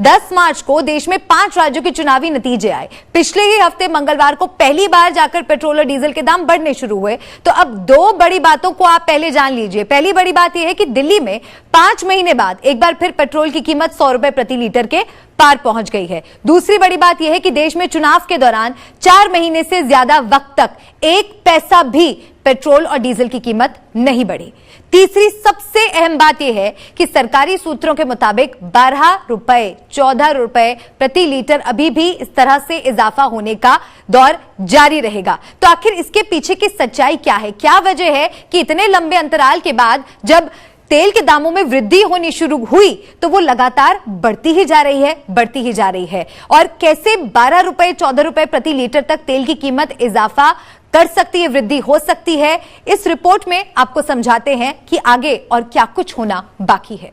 10 मार्च को देश में 5 राज्यों के चुनावी नतीजे आए। पिछले ही हफ्ते मंगलवार को पहली बार जाकर पेट्रोल और डीजल के दाम बढ़ने शुरू हुए। तो अब दो बड़ी बातों को आप पहले जान लीजिए। पहली बड़ी बात यह है कि दिल्ली में 5 महीने बाद एक बार फिर पेट्रोल की कीमत 100 रुपए प्रति लीटर के पार पहुंच गई है। दूसरी बड़ी बात यह है कि देश में चुनाव के दौरान 4 महीने से ज्यादा वक्त तक 1 पैसा भी पेट्रोल और डीजल की कीमत नहीं बढ़ी। तीसरी सबसे अहम बात यह है कि सरकारी सूत्रों के मुताबिक 12 रुपए 14 रुपए प्रति लीटर अभी भी इस तरह से इजाफा होने का दौर जारी रहेगा। तो आखिर इसके पीछे की सच्चाई क्या है? क्या वजह है कि इतने लंबे अंतराल के बाद जब तेल के दामों में वृद्धि होनी शुरू हुई तो वो लगातार बढ़ती ही जा रही है और कैसे 12 रुपए 14 रुपए प्रति लीटर तक तेल की कीमत इजाफा कर सकती है, वृद्धि हो सकती है। इस रिपोर्ट में आपको समझाते हैं कि आगे और क्या कुछ होना बाकी है।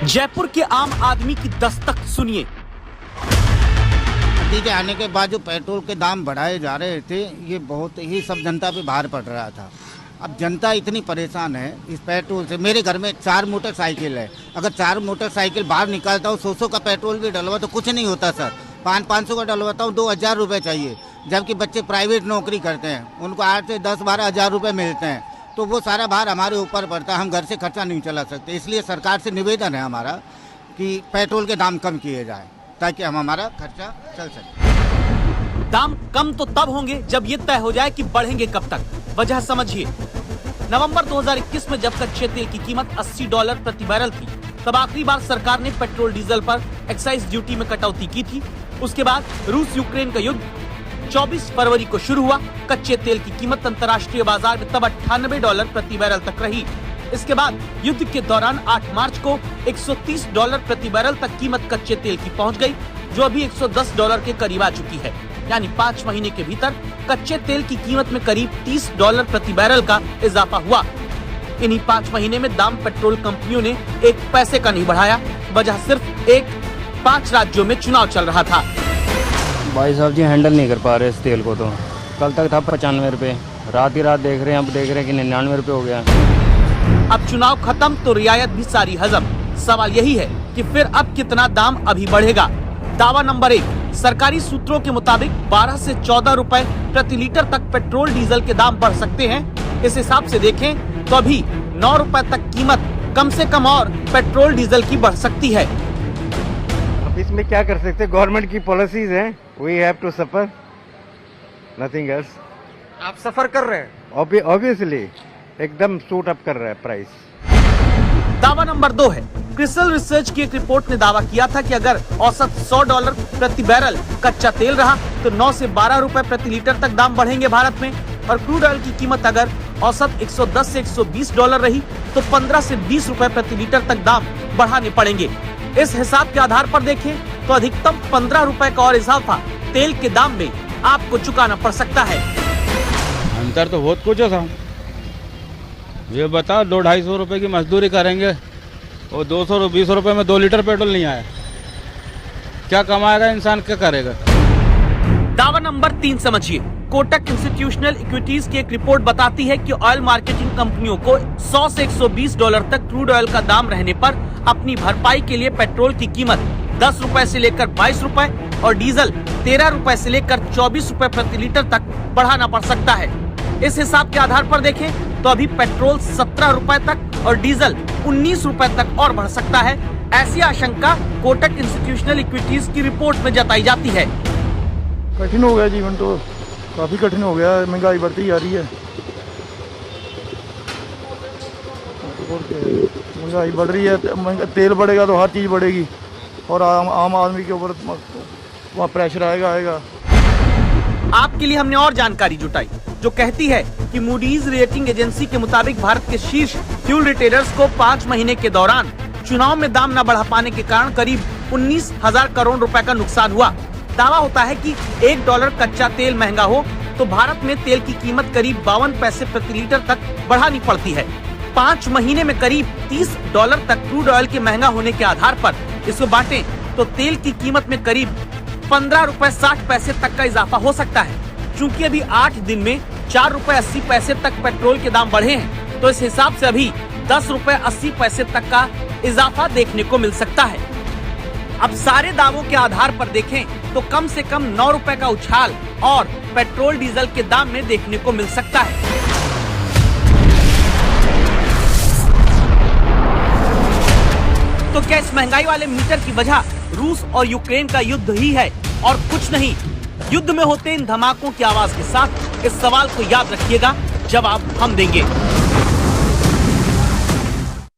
जयपुर के आम आदमी की दस्तक सुनिए। मोदी के आने के बाद जो पेट्रोल के दाम बढ़ाए जा रहे थे, ये बहुत ही सब जनता पे भार पड़ रहा था। अब जनता इतनी परेशान है इस पेट्रोल से। मेरे घर में 4 मोटरसाइकिल है, अगर 4 मोटरसाइकिल बाहर निकालता हूँ 100 का पेट्रोल भी डलवा तो कुछ नहीं होता सर। 500 का डलवाता हूँ 2000 रुपये चाहिए, जबकि बच्चे प्राइवेट नौकरी करते हैं, उनको 8 से 10-12 हज़ार रुपये मिलते हैं। तो वो सारा भार हमारे ऊपर पड़ता है, हम घर से खर्चा नहीं चला सकते। इसलिए सरकार से निवेदन है हमारा कि पेट्रोल के दाम कम किए जाए ताकि हम हमारा खर्चा चल सके। दाम कम तो तब होंगे जब ये तय हो जाए कि बढ़ेंगे कब तक। वजह समझिए। नवंबर 2021 में जब कच्चे तेल की कीमत $80 प्रति बैरल थी, तब आखिरी बार सरकार ने पेट्रोल डीजल पर एक्साइज ड्यूटी में कटौती की थी। उसके बाद रूस यूक्रेन का युद्ध 24 फरवरी को शुरू हुआ। कच्चे तेल की कीमत अंतर्राष्ट्रीय बाजार में तब $98 प्रति बैरल तक रही। इसके बाद युद्ध के दौरान 8 मार्च को $130 प्रति बैरल तक कीमत कच्चे तेल की पहुंच गई, जो अभी $110 के करीब आ चुकी है। यानी 5 महीने के भीतर कच्चे तेल की कीमत में करीब $30 प्रति बैरल का इजाफा हुआ। इन्हीं 5 महीने में दाम पेट्रोल कंपनियों ने 1 पैसे का नहीं बढ़ाया। वजह सिर्फ 5 राज्यों में चुनाव चल रहा था। भाई साहब जी हैंडल नहीं कर पा रहे इस तेल को। तो कल तक था 95 रुपए, रात ही रात देख रहे हैं, अब देख रहे हैं कि 99 रुपए हो गया। अब चुनाव खत्म तो रियायत भी सारी हजम। सवाल यही है कि फिर अब कितना दाम अभी बढ़ेगा। दावा नंबर 1, सरकारी सूत्रों के मुताबिक 12 से 14 रुपए प्रति लीटर तक पेट्रोल डीजल के दाम बढ़ सकते हैं। इस हिसाब से देखें तो अभी 9 रुपए तक कीमत कम से कम और पेट्रोल डीजल की बढ़ सकती है। अब इसमें क्या कर सकते हैं, गवर्नमेंट की पॉलिसीज हैं, we have to suffer, nothing else. आप सफर कर रहे हैं? ऑब्वियसली एकदम सूट अप कर रहा है प्राइस। दावा नंबर 2 है। क्रिसल रिसर्च की एक रिपोर्ट ने दावा किया था कि अगर औसत $100 प्रति बैरल कच्चा तेल रहा तो 9 से 12 रुपए प्रति लीटर तक दाम बढ़ेंगे भारत में, और क्रूड ऑयल की कीमत अगर औसत $110 से $120 रही तो 15 से 20 रुपए प्रति लीटर तक दाम बढ़ाने पड़ेंगे। इस हिसाब के आधार पर देखें तो अधिकतम 15 रुपए का और इजाफा तेल के दाम में आपको चुकाना पड़ सकता है। अंतर तो बहुत कुछ है। ये बताओ 200-250 रुपए की मजदूरी करेंगे और 220 रुपए में 2 लीटर पेट्रोल नहीं आया, क्या कमाएगा इंसान, क्या करेगा? दावा नंबर 3 समझिए। कोटक इंस्टीट्यूशनल इक्विटीज की एक रिपोर्ट बताती है कि ऑयल मार्केटिंग कंपनियों को $100 से $120 तक क्रूड ऑयल का दाम रहने पर अपनी भरपाई के लिए पेट्रोल की कीमत 10 रुपए से लेकर 22 रुपए और डीजल 13 रुपए से लेकर 24 रुपए प्रति लीटर तक बढ़ाना पड़ सकता है। इस हिसाब के आधार पर देखें तो अभी पेट्रोल 17 रुपए तक और डीजल 19 रुपए तक और बढ़ सकता है। ऐसी आशंका कोटक इंस्टीट्यूशनल इक्विटीज की रिपोर्ट में जताई जाती है। कठिन हो गया जीवन, तो काफी कठिन हो गया, महंगाई बढ़ती जा रही है। महंगाई बढ़ रही है, तेल बढ़ेगा तो हर चीज बढ़ेगी और आम आदमी के ऊपर वहाँ प्रेशर आएगा। आपके लिए हमने और जानकारी जुटाई जो कहती है कि मूडीज रेटिंग एजेंसी के मुताबिक भारत के शीर्ष फ्यूल रिटेलर्स को 5 महीने के दौरान चुनाव में दाम न बढ़ा पाने के कारण करीब 19,000 करोड़ रुपए का नुकसान हुआ। दावा होता है कि $1 कच्चा तेल महंगा हो तो भारत में तेल की कीमत करीब 52 पैसे प्रति लीटर तक बढ़ानी पड़ती है। 5 महीने में करीब $30 तक क्रूड ऑयल के महंगा होने के आधार पर इसको बांटें तो तेल की कीमत में करीब 15 रुपए 60 पैसे तक का इजाफा हो सकता है। चूँकि अभी 8 दिन में 4 रुपए 80 पैसे तक पेट्रोल के दाम बढ़े हैं, तो इस हिसाब से अभी 10 रुपए 80 पैसे तक का इजाफा देखने को मिल सकता है। अब सारे दावों के आधार पर देखें तो कम से कम 9 रुपए का उछाल और पेट्रोल डीजल के दाम में देखने को मिल सकता है। तो क्या इस महंगाई वाले मीटर की वजह रूस और यूक्रेन का युद्ध ही है और कुछ नहीं? युद्ध में होते इन धमाकों की आवाज के साथ इस सवाल को याद रखिएगा, जवाब हम देंगे।